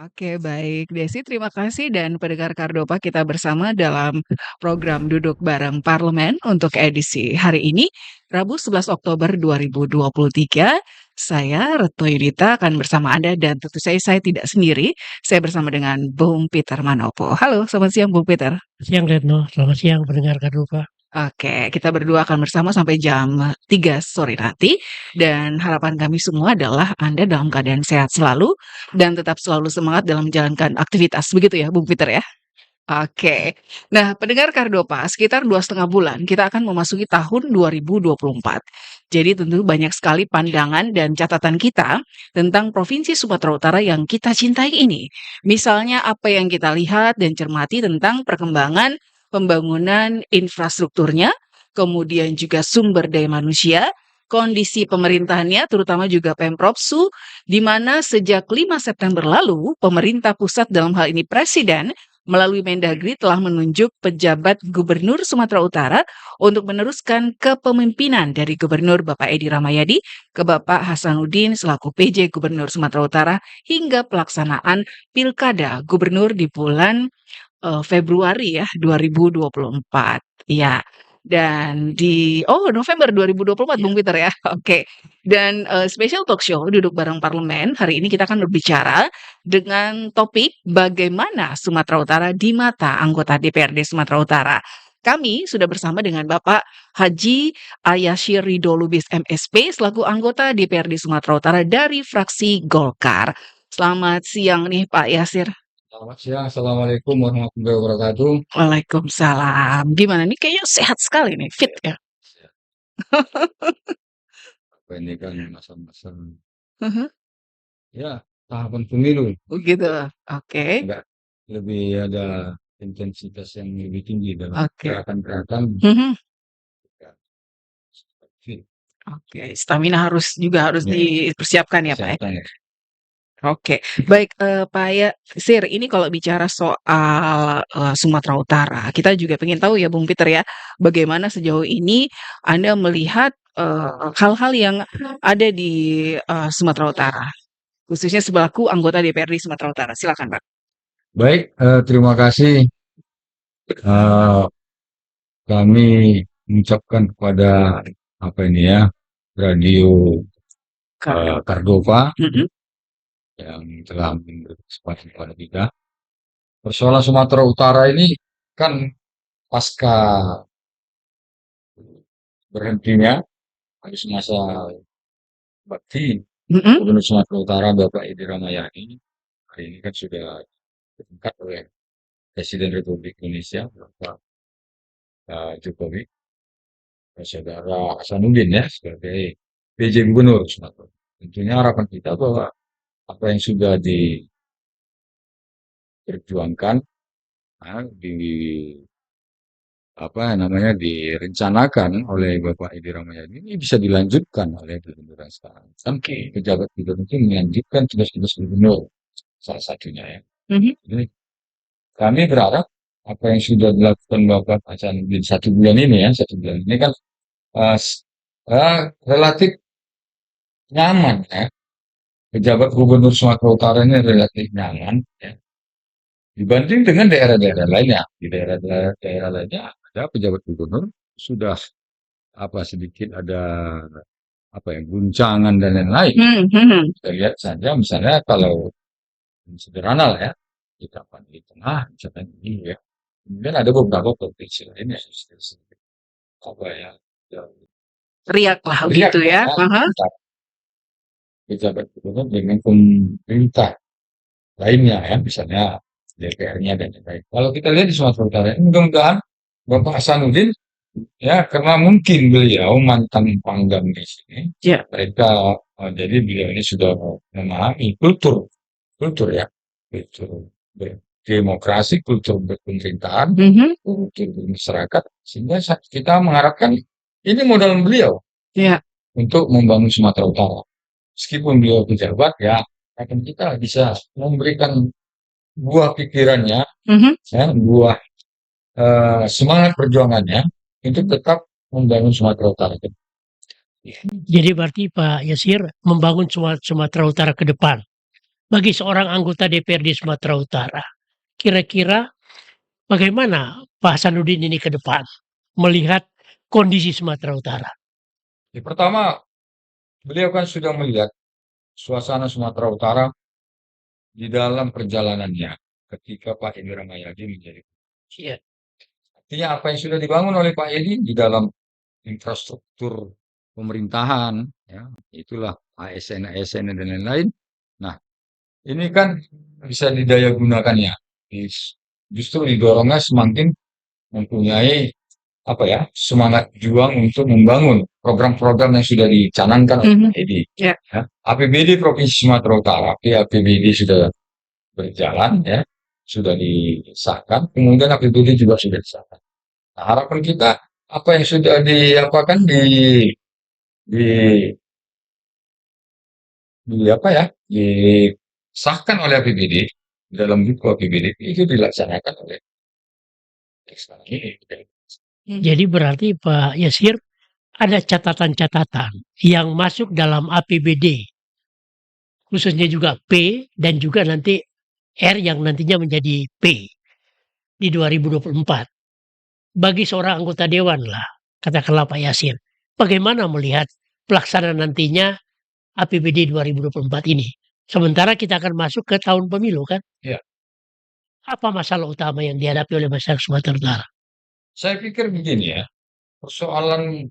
Oke, baik. Desi, terima kasih dan pendengar Kardopa kita bersama dalam program Duduk Bareng Parlemen untuk edisi hari ini, Rabu 11 Oktober 2023. Saya Retno Yunita akan bersama Anda dan tentu saya tidak sendiri. Saya bersama dengan Bung Peter Manopo. Halo, selamat siang Bung Peter. Siang Retno, selamat siang pendengar Kardopa. Oke, kita berdua akan bersama sampai jam 3 sore nanti. Dan harapan kami semua adalah Anda dalam keadaan sehat selalu dan tetap selalu semangat dalam menjalankan aktivitas. Begitu ya, Bung Peter ya? Oke. Nah, pendengar Kardopa, sekitar 2,5 bulan kita akan memasuki tahun 2024. Jadi tentu banyak sekali pandangan dan catatan kita tentang Provinsi Sumatera Utara yang kita cintai ini. Misalnya apa yang kita lihat dan cermati tentang perkembangan pembangunan infrastrukturnya, kemudian juga sumber daya manusia, kondisi pemerintahannya, terutama juga Pemprov Su, di mana sejak 5 September lalu, pemerintah pusat dalam hal ini Presiden, melalui Mendagri telah menunjuk pejabat Gubernur Sumatera Utara untuk meneruskan kepemimpinan dari Gubernur Bapak Edi Rahmayadi ke Bapak Hasanuddin selaku PJ Gubernur Sumatera Utara hingga pelaksanaan Pilkada Gubernur di bulan Februari ya 2024. Ya. Dan di November 2024 Bung Peter ya. Oke. Dan special talk show Duduk Bareng Parlemen hari ini kita akan berbicara dengan topik bagaimana Sumatera Utara di mata anggota DPRD Sumatera Utara. Kami sudah bersama dengan Bapak Haji Ayasyir Ridho Lubis MSP selaku anggota DPRD Sumatera Utara dari fraksi Golkar. Selamat siang nih Pak Yasir. Selamat siang, Assalamualaikum warahmatullahi wabarakatuh. Waalaikumsalam. Gimana nih? Kayaknya sehat sekali nih, fit ya. Apa ini kan masa-masa Mhm. ya tahapan pemilu, Oh gitu. Oke. enggak lebih ada intensitas yang lebih tinggi dalam Oke. gerakan-gerakan Mhm. ya, fit, Oke. Stamina harus ya, dipersiapkan ya, Pak ya. kesehatan ya. Oke. Baik, Pak Yasir, ini kalau bicara soal Sumatera Utara, kita juga pengen tahu ya, Bung Peter ya, bagaimana sejauh ini Anda melihat hal-hal yang ada di Sumatera Utara, khususnya selaku anggota DPRD Sumatera Utara. Silakan, Pak. Baik, terima kasih. Eh, Kami mengucapkan kepada apa ini ya Radio Cardova Mhm. yang telah memberi kesempatan kepada kita. Persoalan Sumatera Utara ini kan pasca berhentinya habis masa bakti Mhm. Gubernur Sumatera Utara Bapak Edi Rahmayadi hari ini kan sudah diangkat oleh Presiden Republik Indonesia Bapak Jokowi, Saudara Hasanuddin ya sebagai PJ Gubernur Sumatera. Tentunya harapan kita bahwa apa yang sudah diperjuangkan di apa namanya direncanakan oleh Bapak Edi Rahmayadi ini bisa dilanjutkan oleh gubernur yang sekarang. Kan pejabat gubernur itu melanjutkan tugas-tugas gubernur salah satunya ya. Mhm. Jadi kami berharap apa yang sudah dilakukan Bapak Hasanuddin 1 bulan ini ya, 1 bulan ini kan eh, s- relatif nyaman ya. Pejabat gubernur Sumatera Utara ini relatif nyaman ya. Dibanding dengan daerah-daerah lainnya. Di daerah lainnya ada pejabat gubernur sudah apa sedikit ada apa ya guncangan dan lain-lain. Mhm. Kita lihat saja misalnya kalau sederhana lah ya di kapan di tengah misalkan ini ya. Kemudian ada beberapa provinsi lain yang apa ya, yang Riak lah riak gitu ya. ya, Aha. pejabat gubernur dengan pemerintah lainnya ya, misalnya DPR-nya dan lain-lain. Kalau kita lihat di Sumatera Utara, ini mudah-mudahan Bapak Hasanuddin ya karena mungkin beliau mantan pangdam di sini, Ya. mereka jadi beliau ini sudah memahami kultur kultur ya kultur demokrasi, kultur pemerintahan, Mhm. kultur masyarakat, sehingga kita mengharapkan ini modal beliau Iya. untuk membangun Sumatera Utara. Meskipun beliau pejabat, ya akan kita bisa memberikan buah pikirannya, Mhm. ya, buah semangat perjuangannya untuk tetap membangun Sumatera Utara. Jadi berarti Pak Yasir membangun Sumatera Utara ke depan. Bagi seorang anggota DPRD Sumatera Utara, kira-kira bagaimana Pak Hasanuddin ini ke depan melihat kondisi Sumatera Utara? Pertama, beliau kan sudah melihat suasana Sumatera Utara di dalam perjalanannya ketika Pak Edi Rahmayadi menjadi. Iya. Artinya apa yang sudah dibangun oleh Pak Edi di dalam infrastruktur pemerintahan, ya, itulah ASN-ASN dan lain-lain. Nah, ini kan bisa didaya gunakannya. Justru didorongnya semakin mempunyai apa ya, semangat juang untuk membangun program-program yang sudah dicanangkan oleh Pak Edi. Ya. Ya. APBD Provinsi Sumatera Utara, APBD sudah berjalan, ya, sudah disahkan, kemudian APBD juga sudah disahkan. Nah, harapan kita apa yang sudah diapakan di apa ya, disahkan oleh APBD dalam buku APBD itu dilaksanakan oleh sekarang ini. Jadi berarti Pak Yasir ada catatan-catatan yang masuk dalam APBD, khususnya juga P dan juga nanti R yang nantinya menjadi P di 2024. Bagi seorang anggota dewan lah, katakanlah Pak Yasir, bagaimana melihat pelaksanaan nantinya APBD 2024 ini? Sementara kita akan masuk ke tahun pemilu kan? Ya, Apa masalah utama yang dihadapi oleh masyarakat Sumatera Utara? saya pikir begini ya, persoalan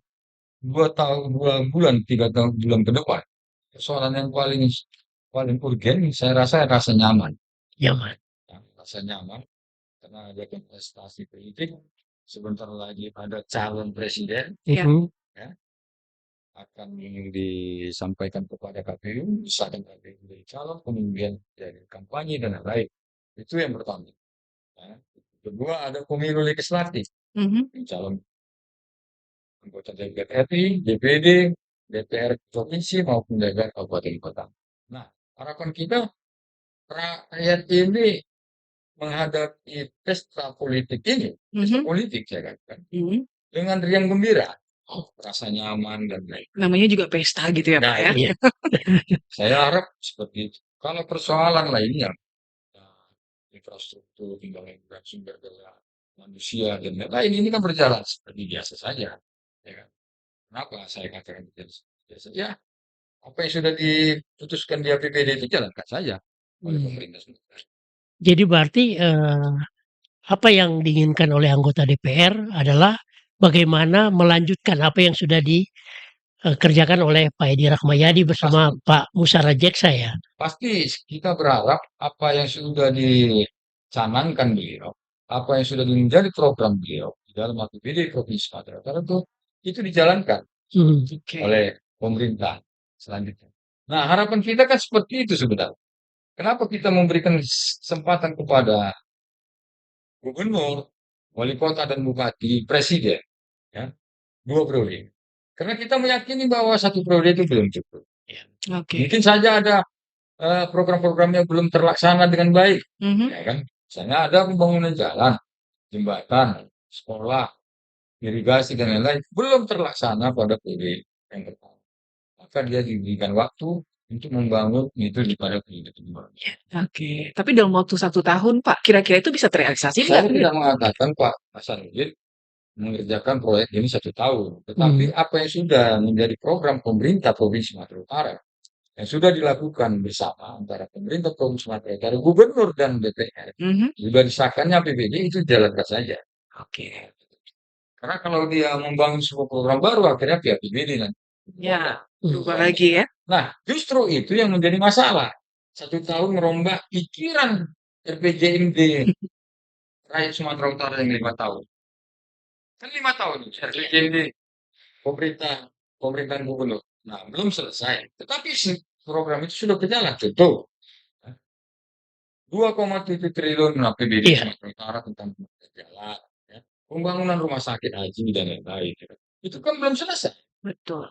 2 tahun, 2 bulan, 3 bulan ke depan, persoalan yang paling paling urgen, saya rasa nyaman. Nyaman. Ya, rasa nyaman karena ada kontestasi politik. Sebentar lagi ada calon presiden, Ya. ya, akan disampaikan kepada KPU, disahkan KPU dari calon, kemudian dari kampanye dan lain-lain. Itu yang pertama. Ya. Kedua, ada pemilu legislatif, Mhm. calon anggota DPR RI, DPD, DPR provinsi maupun DPR kabupaten kota. Nah, harapan kita rakyat ini menghadapi pesta politik ini, pesta politik saya katakan, dengan riang gembira, rasa nyaman dan lain. Namanya juga pesta gitu ya, Pak, Nah, ya? Iya. saya harap seperti itu. Kalau persoalan lainnya, infrastruktur, pembangunan sumber daya manusia dan lain-lain ini kan berjalan seperti biasa saja, ya kan? Kenapa saya katakan biasa? Ya, apa yang sudah diputuskan di APBD itu jalankan saja oleh pemerintah sementara. Jadi berarti apa yang diinginkan oleh anggota DPR adalah bagaimana melanjutkan apa yang sudah dikerjakan oleh Pak Edi Rahmayadi bersama Pak Musara Jeksa ya. Pasti kita berharap apa yang sudah dicanangkan beliau, apa yang sudah menjadi program beliau di dalam APBD Provinsi Sumatera Utara itu dijalankan oleh pemerintah selanjutnya. Nah, harapan kita kan seperti itu sebenarnya. Kenapa kita memberikan kesempatan kepada gubernur, wali kota dan bupati, presiden, ya, 2 periode? Karena kita meyakini bahwa 1 periode itu belum cukup. Oke. Mungkin saja ada program-programnya belum terlaksana dengan baik, ya kan? Misalnya ada pembangunan jalan, jembatan, sekolah, irigasi dan lain-lain belum terlaksana pada periode yang pertama. Maka dia diberikan waktu untuk membangun itu di pada periode kedua. Oke. Tapi dalam waktu 1 tahun, Pak, kira-kira itu bisa terrealisasi Saya nggak? tidak mengatakan Pak Hasanuddin mengerjakan proyek ini 1 tahun, tetapi apa yang sudah menjadi program pemerintah Provinsi Sumatera Utara yang sudah dilakukan bersama antara pemerintah Provinsi Sumatera Utara, gubernur dan DPR, sudah disahkannya APBD itu jalankan saja. Oke. Karena kalau dia membangun sebuah program baru, akhirnya APBD nanti. Ya, berubah lagi ya. Nah, justru itu yang menjadi masalah. 1 tahun merombak pikiran RPJMD rakyat Sumatera Utara yang 5 tahun. Kan 5 tahun RPJMD pemerintahan gubernur. Nah, belum selesai. Tetapi program itu sudah berjalan. Contoh, 2,7 triliun APBD Iya, Sumatera Utara tentang pembangunan jalan, ya, pembangunan rumah sakit haji dan lain-lain. Gitu. Itu kan belum selesai. Betul.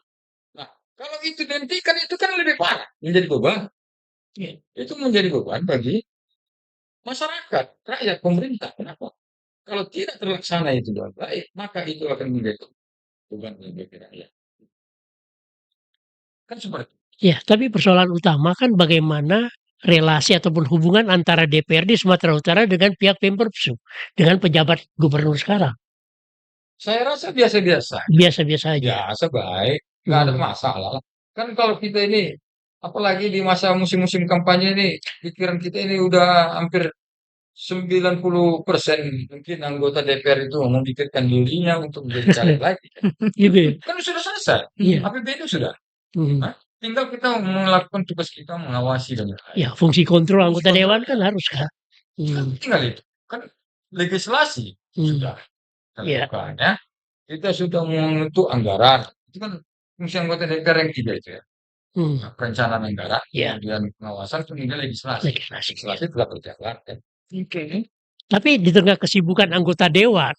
Nah, kalau itu dihentikan itu kan lebih parah, menjadi beban. iya, Itu menjadi beban bagi masyarakat, rakyat, pemerintah. Kenapa? Kalau tidak terlaksana itu dengan baik, maka itu akan menjadi beban bagi rakyat. Kan seperti itu. iya. Tapi persoalan utama kan bagaimana relasi ataupun hubungan antara DPRD Sumatera Utara dengan pihak Pemprov dengan pejabat gubernur sekarang. Saya rasa biasa-biasa. Biasa-biasa aja. Biasa baik, nggak ada Hmm. masalah. Kan kalau kita ini, apalagi di masa musim-musim kampanye ini, pikiran kita ini udah hampir 90% mungkin anggota DPR itu memikirkan dirinya untuk menjadi caleg lagi. Gitu ya? Kan sudah selesai. Iya. APBD sudah. Hmm. Hah? Tinggal kita melakukan tugas kita mengawasi dan lain-lain. Ya, fungsi kontrol Fungsi anggota dewan kontrolnya kan harus kan? kan Hmm. tinggal itu. Kan legislasi Hmm. sudah Ya. terbuka ya. Kita sudah menentu anggaran. Itu kan fungsi anggota DPR yang tiga itu ya. Hmm. Nah, perencanaan anggaran, Ya, kemudian pengawasan, kemudian legislasi. legislasi. Legislasi telah berjalan. Kan? Oke. Tapi di tengah kesibukan anggota dewan,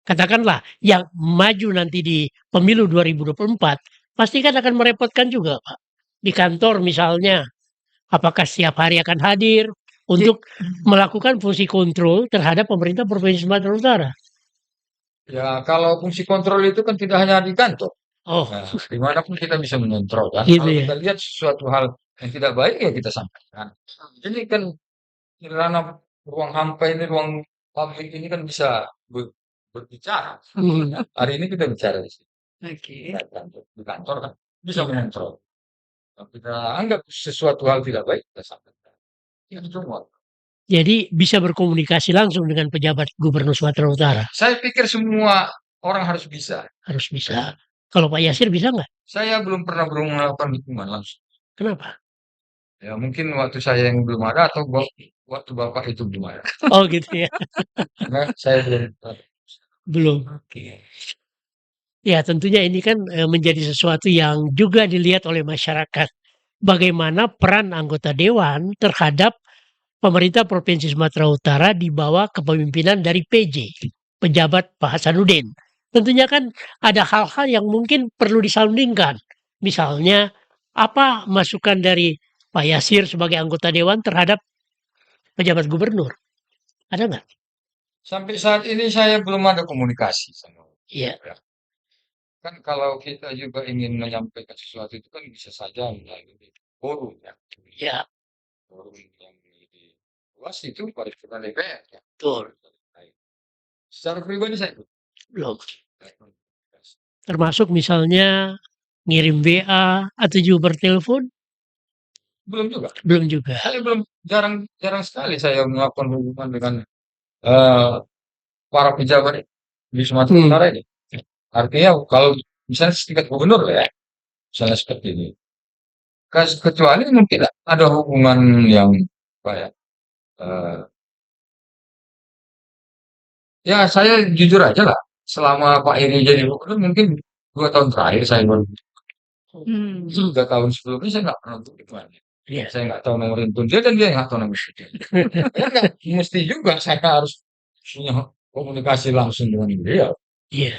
katakanlah yang maju nanti di pemilu 2024, pasti kan akan merepotkan juga, Pak. Di kantor misalnya, apakah setiap hari akan hadir untuk melakukan fungsi kontrol terhadap pemerintah Provinsi Sumatera Utara? Ya, kalau fungsi kontrol itu kan tidak hanya di kantor. Oh, Nah, dimanapun kita bisa mengontrol kan. gitu Kalau ya. kita lihat sesuatu hal yang tidak baik ya kita sampaikan. Ini kan di ranah ruang hampa ini, ruang publik ini kan bisa berbicara. Hmm. Ya, hari ini kita bicara di sini. Oke. Di kantor kan bisa Iya. mengontrol. Kalau kita anggap sesuatu hal tidak baik, kita sampaikan. Ya, itu semua. Jadi bisa berkomunikasi langsung dengan pejabat Gubernur Sumatera Utara. Saya pikir semua orang harus bisa. Harus bisa. Kalau Pak Yasir bisa nggak? Saya belum pernah melakukan hukuman langsung. Kenapa? Ya mungkin waktu saya yang belum ada atau waktu Bapak itu belum ada. Oh gitu ya. Karena saya belum Belum. Oke. Ya tentunya ini kan menjadi sesuatu yang juga dilihat oleh masyarakat. Bagaimana peran anggota dewan terhadap pemerintah Provinsi Sumatera Utara di bawah kepemimpinan dari PJ, pejabat Pak Hasanuddin. Tentunya kan ada hal-hal yang mungkin perlu disandingkan. Misalnya apa masukan dari Pak Yasir sebagai anggota dewan terhadap pejabat gubernur? Ada nggak? sampai saat ini saya belum ada komunikasi sama Iya, ya. Kan kalau kita juga ingin menyampaikan sesuatu itu kan bisa saja melalui forum ya. iya, Forum yang lebih luas itu paripurna DPR ya. betul. Secara pribadi saya Belum. belum. Termasuk misalnya ngirim WA atau juga bertelepon? Belum juga. Belum juga. Saya belum jarang jarang sekali saya melakukan hubungan dengan eh, para pejabat di Sumatera Hmm. Utara ini. Artinya kalau misalnya setingkat gubernur ya, misalnya seperti ini. Kecuali mungkin ada hubungan yang apa ya, eh, ya saya jujur aja lah, selama Pak Eri jadi gubernur mungkin 2 tahun terakhir saya baru, Hmm. 3 tahun sebelumnya saya nggak pernah hubungan. Iya. Saya nggak tahu nomor handphone dia dan dia nggak tahu nomor dia. Ya nggak mesti juga saya harus punya komunikasi langsung dengan beliau. Iya.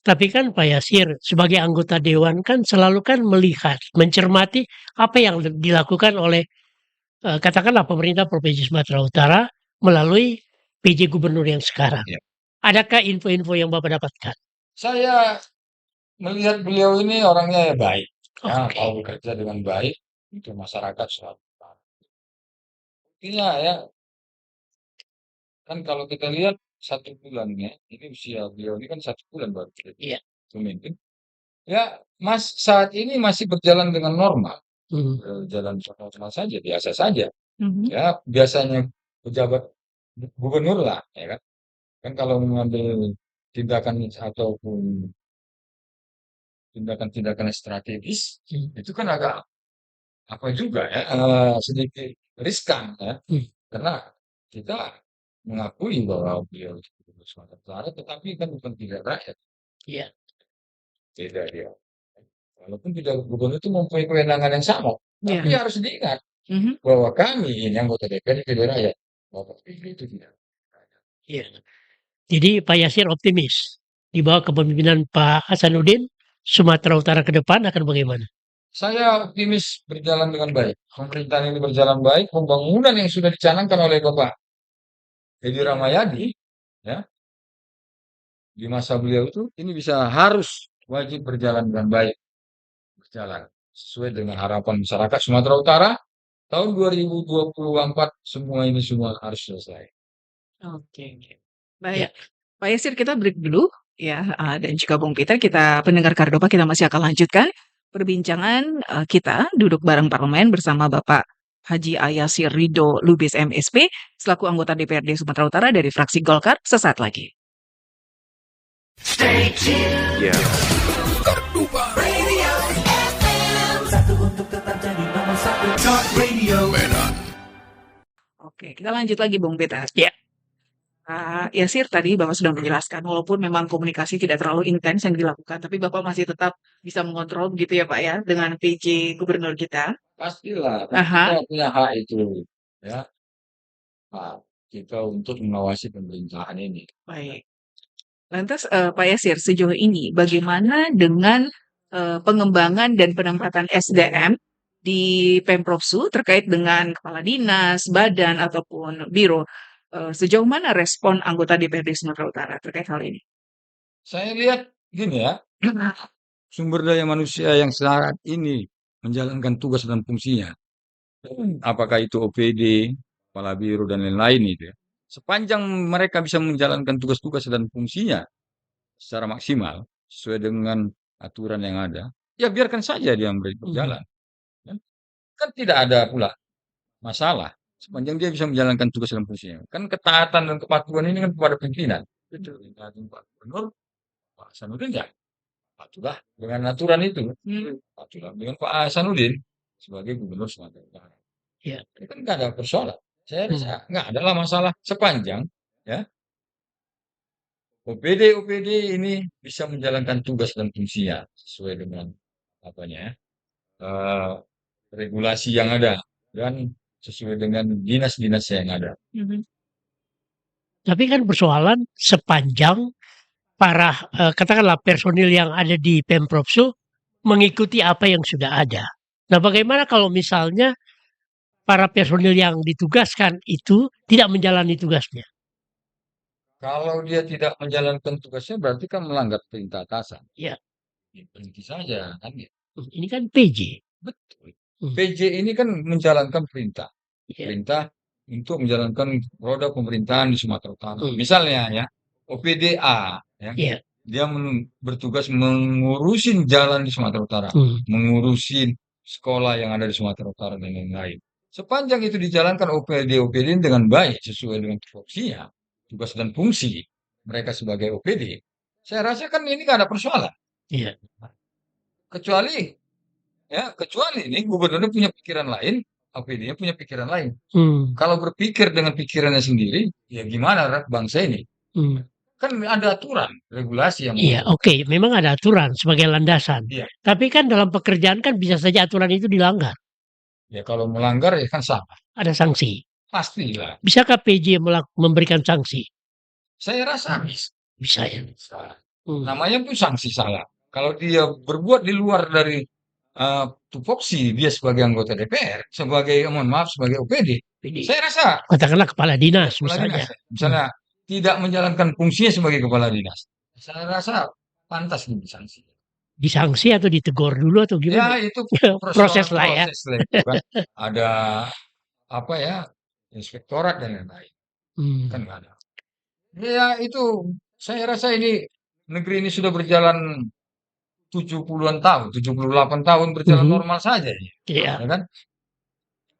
Tapi kan Pak Yasir sebagai anggota dewan kan selalu kan melihat, mencermati apa yang dilakukan oleh katakanlah pemerintah Provinsi Sumatera Utara melalui PJ Gubernur yang sekarang. Ya. Adakah info-info yang Bapak dapatkan? Saya melihat beliau ini orangnya ya baik, ya Oke. mau bekerja dengan baik untuk masyarakat suatu. Intinya ya kan kalau kita lihat 1 bulan ya, ini usia beliau ini kan 1 bulan baru jadi Iya. pemimpin. Ya, Mas saat ini masih berjalan dengan normal, Hmm. berjalan normal saja, biasa saja. Mhm. Ya, biasanya pejabat gubernur lah, ya kan. Kan kalau mengambil tindakan ataupun tindakan-tindakan strategis, Hmm. itu kan agak apa juga ya, sedikit riskan ya. Hmm. Karena kita mengakui bahwa beliau itu gubernur Sumatera Utara, tetapi kan bukan pilihan rakyat, Iya. beda dia. Walaupun tidak gubernur itu mempunyai kewenangan yang sama, tapi Ya. harus diingat Mhm. bahwa kami ini anggota DPR itu rakyat. Bapak itu tidak. Iya. Jadi Pak Yasir optimis, di bawah kepemimpinan Pak Hasanuddin, Sumatera Utara ke depan akan bagaimana? Saya optimis berjalan dengan baik. Pemerintahan ini berjalan baik. Pembangunan yang sudah dicanangkan oleh Bapak Edi Iya. Ramayadi, ya, di masa beliau itu, ini bisa harus wajib berjalan dengan baik. Berjalan sesuai dengan harapan masyarakat Sumatera Utara. Tahun 2024 semua ini semua harus selesai. Oke. Ya, Baik. Pak Yasir, kita break dulu ya, dan juga Bung Peter, kita pendengar Kardopa, kita masih akan lanjutkan perbincangan kita duduk bareng parlemen bersama Bapak Haji Ayasir Ridho Lubis MSP selaku anggota DPRD Sumatera Utara dari fraksi Golkar sesaat lagi. Oke, kita lanjut lagi Bung Peter. ya, Pak Yasir tadi Bapak sudah menjelaskan, walaupun memang komunikasi tidak terlalu intens yang dilakukan, tapi Bapak masih tetap bisa mengontrol begitu ya Pak ya, dengan PJ Gubernur kita. Pastilah, kan Aha, kita punya hak itu, ya, hak kita untuk mengawasi pemerintahan ini. baik. Lantas Pak Yasir, sejauh ini bagaimana dengan pengembangan dan penempatan SDM di Pemprov Su terkait dengan kepala dinas, badan ataupun biro? Sejauh mana respon anggota DPRD Sumatera Utara terkait hal ini? Saya lihat gini ya, sumber daya manusia yang saat ini menjalankan tugas dan fungsinya, apakah itu OPD, kepala biro dan lain-lain itu ya. Sepanjang mereka bisa menjalankan tugas-tugas dan fungsinya secara maksimal sesuai dengan aturan yang ada, ya biarkan saja dia berjalan. Kan kan tidak ada pula masalah sepanjang dia bisa menjalankan tugas dan fungsinya. Kan ketaatan dan kepatuhan ini kan kepada pimpinan. Betul. Pimpinan Pak Gubernur, Pak Hasanuddin ya patuhlah dengan aturan itu. Patuhlah dengan Pak Hasanuddin sebagai Gubernur Sumatera Utara. ya. Ini kan nggak ada persoalan. Saya Hmm. rasa nggak adalah masalah sepanjang ya OPD ini bisa menjalankan tugas dan fungsinya sesuai dengan apanya ya, eh, regulasi yang ada dan sesuai dengan dinas-dinas yang ada. Mhm. Tapi kan persoalan sepanjang para katakanlah personil yang ada di Pemprov Su mengikuti apa yang sudah ada. Nah, bagaimana kalau misalnya para personil yang ditugaskan itu tidak menjalani tugasnya? Kalau dia tidak menjalankan tugasnya berarti kan melanggar perintah atasan. Ya, Ya, berhenti saja kan ya. ini kan PJ. Betul. Hmm. PJ ini kan menjalankan perintah. Ya, Perintah untuk menjalankan roda pemerintahan di Sumatera Utara. Hmm. Misalnya ya, OPDA ya, ya, dia bertugas mengurusin jalan di Sumatera Utara, mengurusin sekolah yang ada di Sumatera Utara dan lain-lain. Sepanjang itu dijalankan OPD dengan baik sesuai dengan tupoksinya, tugas dan fungsi mereka sebagai OPD, saya rasa kan ini nggak ada persoalan. Iya. Kecuali kecuali ini gubernurnya punya pikiran lain, OPD-nya punya pikiran lain. Kalau berpikir dengan pikirannya sendiri, ya gimana bangsa ini? Kan ada aturan, regulasi yang Iya, oke, memang ada aturan sebagai landasan. Iya. Tapi kan dalam pekerjaan kan bisa saja aturan itu dilanggar. Ya kalau melanggar ya kan salah. Ada sanksi. Pastilah. Bisakah PJ memberikan sanksi? Saya rasa bisa. Bisa ya. Bisa. Hmm. Namanya pun sanksi salah. Kalau dia berbuat di luar dari tupoksi dia sebagai anggota DPR, mohon maaf sebagai OPD, Jadi, saya rasa katakanlah kepala dinas kepala misalnya. dinas, misalnya tidak menjalankan fungsinya sebagai kepala dinas, saya rasa pantas disanksi. Disanksi atau ditegur dulu atau Ya gimana? itu Proses lah ya. proses lah itu kan. Ada apa ya, inspektorat dan lain-lain. Kan nggak ada. Ya itu, saya rasa ini negeri ini sudah berjalan 70-an tahun, 78 tahun berjalan normal saja ini. Iya. Ya kan?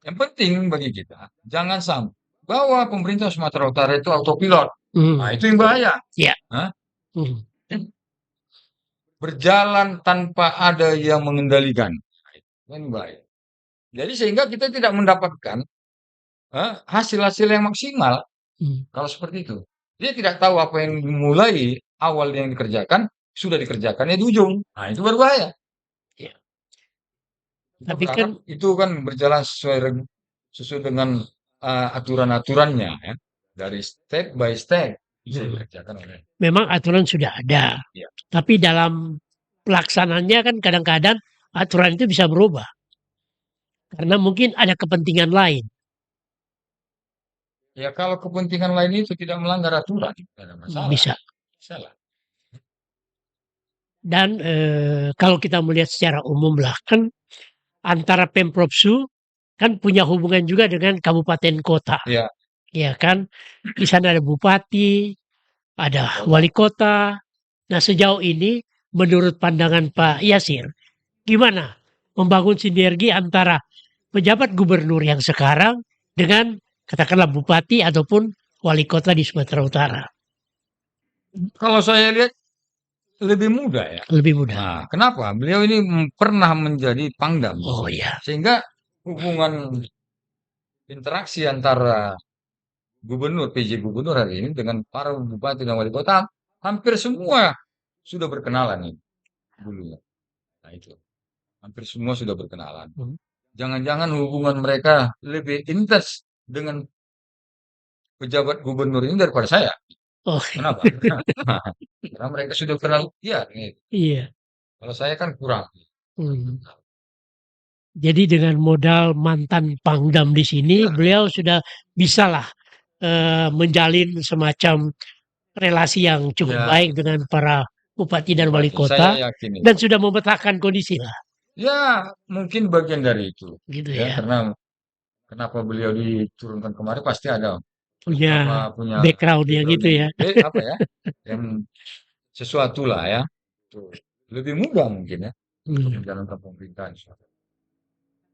Yang penting bagi kita, jangan sampai bahwa pemerintah Sumatera Utara itu autopilot. Nah, itu yang bahaya. Iya. Hah? Hmm. Berjalan tanpa ada yang mengendalikan. Ini bahaya. Jadi sehingga kita tidak mendapatkan hasil-hasil yang maksimal kalau seperti itu. Dia tidak tahu apa yang dimulai awal yang dikerjakan sudah dikerjakannya di ujung. Nah, itu berbahaya. Iya. Kita Tapi berharap itu kan berjalan sesuai sesuai dengan aturan-aturannya ya. Dari step by step bisa Hmm. dikerjakan oleh. Memang aturan sudah ada, Ya. tapi dalam pelaksanaannya kan kadang-kadang aturan itu bisa berubah. Karena mungkin ada kepentingan lain. Ya kalau kepentingan lain itu tidak melanggar aturan, tidak ada masalah. Bisa. Salah. Dan kalau kita melihat secara umum lah, kan antara Pemprov Su kan punya hubungan juga dengan kabupaten kota. Ya, Ya kan, di sana ada bupati, ada wali kota. Nah, sejauh ini menurut pandangan Pak Yasir, gimana membangun sinergi antara pejabat gubernur yang sekarang dengan katakanlah bupati ataupun wali kota di Sumatera Utara? kalau saya lihat lebih mudah ya. Lebih mudah. Nah, kenapa? Beliau ini pernah menjadi Pangdam. Oh ya, Sehingga hubungan interaksi antara gubernur, PJ gubernur hari ini dengan para bupati dan wali kota hampir semua sudah berkenalan nih dulunya. Nah itu, hampir semua sudah berkenalan. Jangan-jangan hubungan mereka lebih intens dengan pejabat gubernur ini daripada saya. oh Kenapa? Karena mereka sudah kenal dia. Nih. iya. Kalau saya kan kurang. Hmm. Jadi dengan modal mantan Pangdam di sini, Ya, beliau sudah bisalah menjalin semacam relasi yang cukup ya, baik dengan para bupati dan wali bupati. Saya kota yakin dan itu. sudah memetakan kondisi lah, Ya, mungkin bagian dari itu. gitu Ya, ya. karena kenapa beliau diturunkan kemarin pasti ada Punya punya background yang background gitu yang ya. apa ya? Yang sesuatu lah ya. Tuh. Lebih mudah mungkin ya untuk Hmm. menjalankan pemerintahan.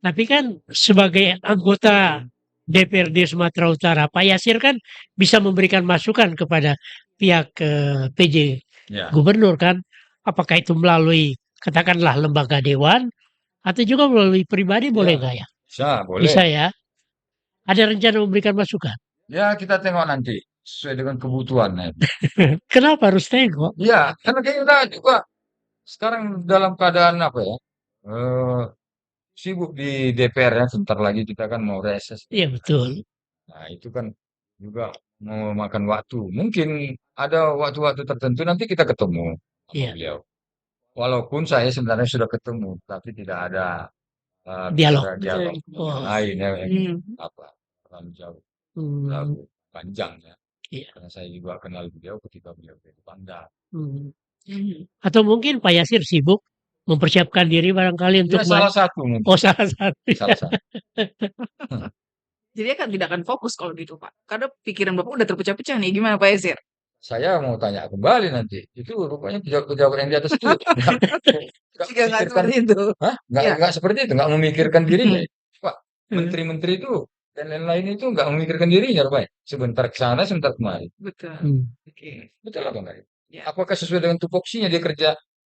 Tapi kan sebagai anggota DPRD Sumatera Utara, Pak Yasir kan bisa memberikan masukan kepada pihak PJ Ya, Gubernur kan. Apakah itu melalui katakanlah lembaga dewan atau juga melalui pribadi boleh ya, nggak ya? bisa, boleh. Bisa ya. Ada rencana memberikan masukan. Ya, kita tengok nanti sesuai dengan kebutuhan. Ya, Kenapa harus tengok? ya karena kita juga sekarang dalam keadaan apa ya? Eh, sibuk di DPR ya. Sebentar lagi kita kan mau reses. Iya betul. Nah, itu kan juga mau makan waktu. Mungkin ada waktu-waktu tertentu nanti kita ketemu sama Iya. beliau. Walaupun saya sebenarnya sudah ketemu, tapi tidak ada Dialog. bicara dialog yang Oh. lain ya, yang Hmm. apa terlalu jauh, Hmm. terlalu panjang ya. Iya. Karena saya juga kenal beliau ketika beliau jadi Pangdam. Hmm. Atau mungkin Pak Yasir sibuk mempersiapkan diri barangkali untuk Ya salah satu oh mungkin, salah satu. salah satu. Jadi kan tidak akan fokus kalau gitu, Pak. Karena pikiran Bapak udah terpecah-pecah nih. Gimana Pak Yasir? Saya mau tanya kembali nanti. Itu rupanya pejabat-pejabat yang di atas itu nggak Jika nggak memikirkan, seperti itu. hah? Ya. Nggak seperti itu, nggak memikirkan dirinya. Pak, menteri-menteri itu dan lain-lain itu nggak memikirkan dirinya, rupanya. Sebentar ke sana, sebentar kemari. Betul. Oke. Betul apa enggak? Ya. Apakah sesuai dengan tupoksinya dia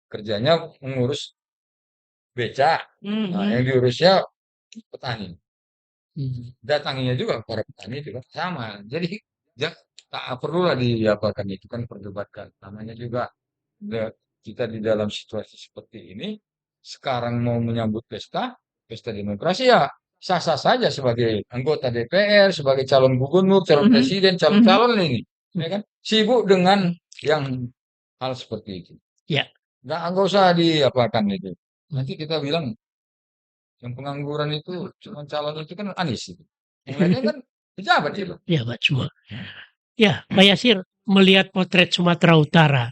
kerjanya mengurus beca, nah, yang diurusnya petani. Datanginya juga para petani juga sama. Jadi tak perlulah diapakan itu kan perdebatkan. Namanya juga kita di dalam situasi seperti ini sekarang mau menyambut pesta demokrasi ya sah-sah saja sebagai anggota DPR, sebagai calon gubernur, calon presiden, calon-calon ini, ya kan? Sibuk dengan yang hal seperti itu. Ya. Nggak usah diapakan itu. Nanti kita bilang yang pengangguran itu cuma calon itu kan Anies itu. Yang lainnya kan pejabat itu. Pejabat semua. Ya, Pak Yasir melihat potret Sumatera Utara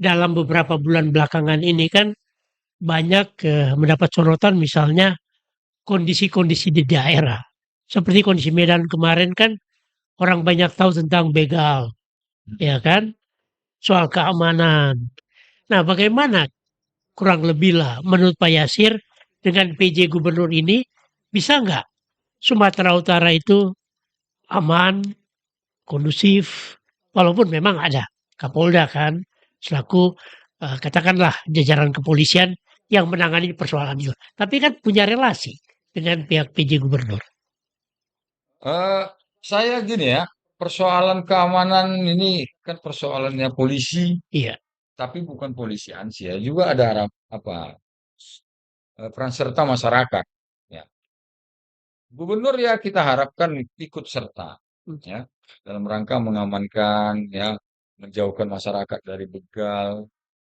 dalam beberapa bulan belakangan ini kan banyak mendapat sorotan misalnya kondisi-kondisi di daerah. Seperti kondisi Medan kemarin kan orang banyak tahu tentang begal, ya kan? Soal keamanan. Nah, bagaimana kurang lebih lah menurut Pak Yasir dengan PJ Gubernur ini bisa nggak Sumatera Utara itu aman, kondusif, walaupun memang ada Kapolda kan selaku katakanlah jajaran kepolisian yang menangani persoalan itu. Tapi kan punya relasi dengan pihak PJ Gubernur. Eh, saya gini ya, persoalan keamanan ini kan persoalannya polisi, Iya. tapi bukan polisi ansih ya, juga ada apa peran serta masyarakat. Ya. Gubernur ya kita harapkan ikut serta Hmm. ya dalam rangka mengamankan ya, menjauhkan masyarakat dari begal,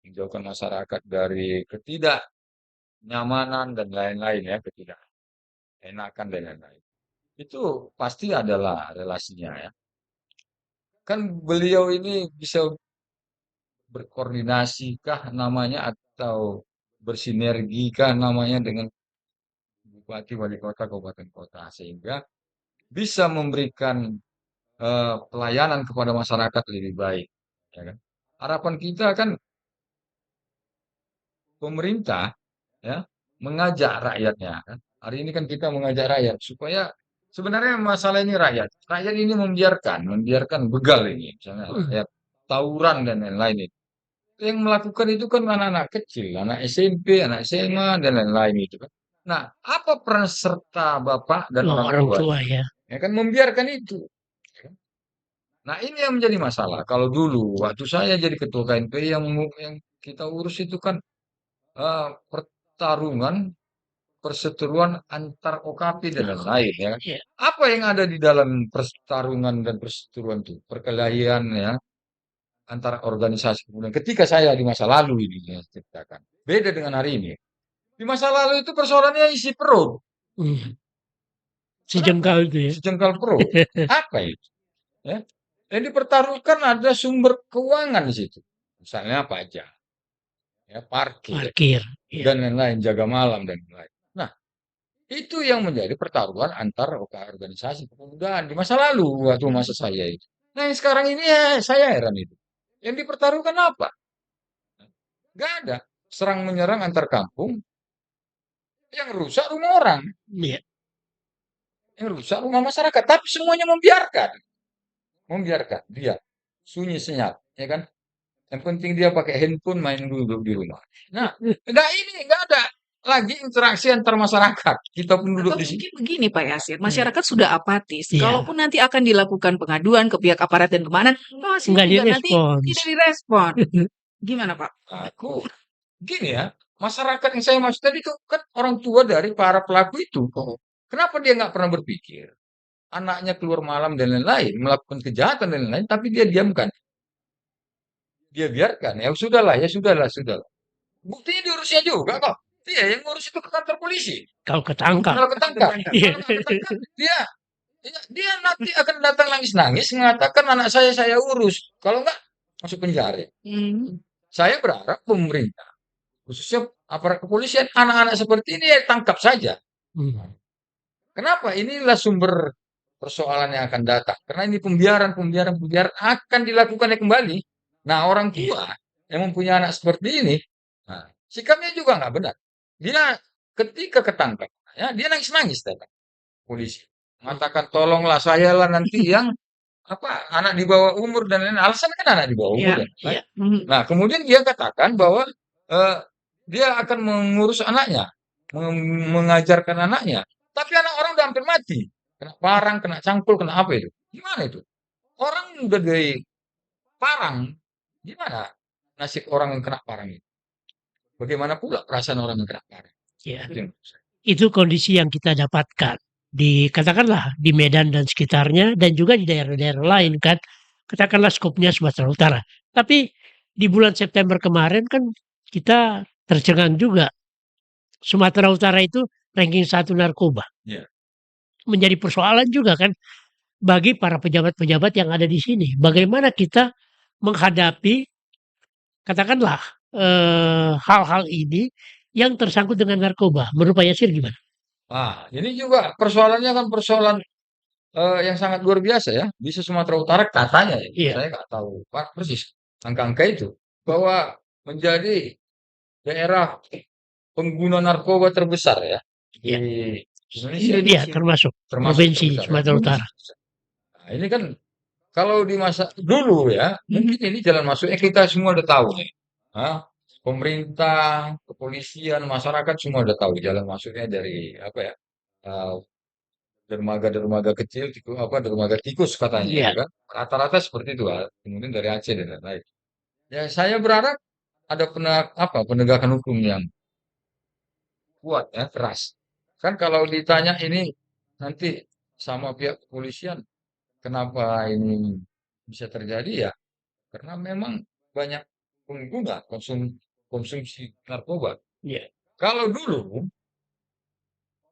menjauhkan masyarakat dari ketidaknyamanan dan lain-lain ya, ketidakenakan dan lain-lain. Itu pasti adalah relasinya ya. Kan beliau ini bisa berkoordinasi kah namanya atau bersinergi kah namanya dengan bupati, wali kota, kabupaten kota sehingga bisa memberikan pelayanan kepada masyarakat lebih baik, ya kan? Harapan kita kan pemerintah ya mengajak rakyatnya kan. Hari ini kan kita mengajak rakyat supaya sebenarnya masalah ini rakyat. Rakyat ini membiarkan begal ini, misalnya Hmm. rakyat tawuran dan lain-lain itu. Yang melakukan itu kan anak-anak kecil, anak SMP, anak SMA dan lain-lain itu kan. Nah, apa peran serta bapak dan Oh, orang orang tua? tua ya. Ya kan membiarkan itu. Nah, ini yang menjadi masalah. Kalau dulu waktu saya jadi ketua KNPI yang kita urus itu kan pertarungan perseteruan antar OKP dan lain-lain ya kan. Ya. Apa yang ada di dalam pertarungan dan perseteruan itu? Perkelahian ya antara organisasi. Kemudian ketika saya di masa lalu ini ya, ceritakan. Beda dengan hari ini. Di masa lalu itu persoalannya isi perut. Hmm. Kenapa? Sejengkal itu ya. Sejengkal perut. Apa itu? Ya. Yang dipertaruhkan ada sumber keuangan di situ. Misalnya pajak, ya, parkir, Parkir. Ya. dan lain-lain, jaga malam dan lain-lain. Nah, itu yang menjadi pertaruhan antar organisasi kepemudaan di masa lalu waktu masa saya itu. Nah, yang sekarang ini ya saya heran itu. Yang dipertaruhkan apa? Gak ada. Serang menyerang antar kampung yang rusak rumah orang, Ya. yang rusak rumah masyarakat, tapi semuanya membiarkan. Membiarkan dia sunyi senyap, ya kan? Yang penting dia pakai handphone main dulu di rumah. Nah, enggak ada lagi interaksi antar masyarakat. Kita pun duduk Atau di sini. mungkin begini Pak Yasir, Hmm. masyarakat sudah apatis. Iya. Kalaupun nanti akan dilakukan pengaduan ke pihak aparat dan kemana, hasilnya Nggak juga nanti direspons. tidak direspon. Gimana Pak? Aku gini ya, masyarakat yang saya maksud tadi itu kan orang tua dari para pelaku itu. Kenapa dia nggak pernah berpikir? Anaknya keluar malam dan lain-lain, melakukan kejahatan dan lain-lain, tapi dia diamkan. Dia biarkan. Ya sudahlah, ya sudahlah, sudahlah. Buktinya diurusnya juga kok. Dia yang ngurus itu ke kantor polisi. Kalau ketangkap. Kalau ketangkap, Iya. kalau nggak ketangkap, dia nanti akan datang nangis-nangis mengatakan anak saya urus. Kalau nggak masuk penjara. Hmm. Saya berharap pemerintah, khususnya aparat kepolisian, anak-anak seperti ini ya tangkap saja. Hmm. Kenapa? Inilah sumber persoalan yang akan datang. Karena ini pembiaran akan dilakukannya kembali. Nah, orang tua yang mempunyai anak seperti ini, nah, sikapnya juga nggak benar. Dia ketika ketangkap, ya, dia nangis-nangis datang polisi. Mengatakan tolonglah saya lah nanti yang apa anak di bawah umur dan lain-lain. Alasan kan anak di bawah umur Ya, dan lain. Ya. Nah, kemudian dia katakan bahwa eh, dia akan mengurus anaknya, mengajarkan anaknya. Tapi anak orang udah hampir mati. Kena parang, kena cangkul, kena apa itu? Gimana itu? Orang udah dari parang. Gimana nasib orang yang kena parang itu? Bagaimana pula perasaan orang yang kena parang? Ya. Itu yang menurut saya. Itu kondisi yang kita dapatkan di katakanlah di Medan dan sekitarnya dan juga di daerah-daerah lain kan. Katakanlah skopnya Sumatera Utara. Tapi di bulan September kemarin kan kita tercengang juga. Sumatera Utara itu ranking 1 narkoba. Ya. Menjadi persoalan juga kan bagi para pejabat-pejabat yang ada di sini. Bagaimana kita menghadapi katakanlah hal-hal ini yang tersangkut dengan narkoba. Menurut Pak Yasir gimana? Ah, ini juga persoalannya kan persoalan yang sangat luar biasa ya. Bisa Sumatera Utara katanya ya. Iya. Saya nggak tahu Pak persis angka-angka itu bahwa menjadi daerah pengguna narkoba terbesar ya Iya. di Indonesia, Iya, termasuk provinsi terbesar ya. Sumatera Utara. Nah, ini kan kalau di masa dulu ya, mungkin ini jalan masuknya kita semua udah tahu nih. Hah? Pemerintah, kepolisian, masyarakat semua udah tahu jalan masuknya dari apa ya? eh, dermaga-dermaga kecil, dermaga tikus katanya Iya. itu kan. Rata-rata seperti itu, kemudian dari Aceh dan lain-lain. Ya, saya berharap ada penegakan hukum yang kuat ya, keras. Kan kalau ditanya ini nanti sama pihak kepolisian, kenapa ini bisa terjadi ya? Karena memang banyak pengguna konsumsi narkoba. Iya. Kalau dulu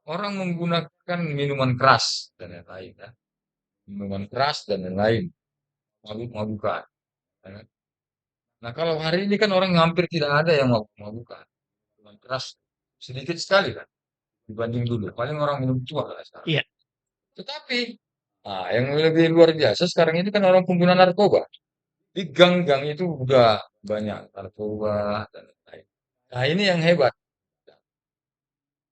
orang menggunakan minuman keras dan lain-lain ya, minuman keras dan lain-lain, mabuk-mabukan. Ya kan? Nah kalau hari ini kan orang hampir tidak ada yang mabuk-mabukan, minuman keras sedikit sekali kan dibanding dulu. Paling orang minum tua lah sekarang. Iya. Tetapi yang lebih luar biasa sekarang ini kan orang pengguna narkoba. Di gang-gang itu udah banyak narkoba dan lain-lain. Nah ini yang hebat.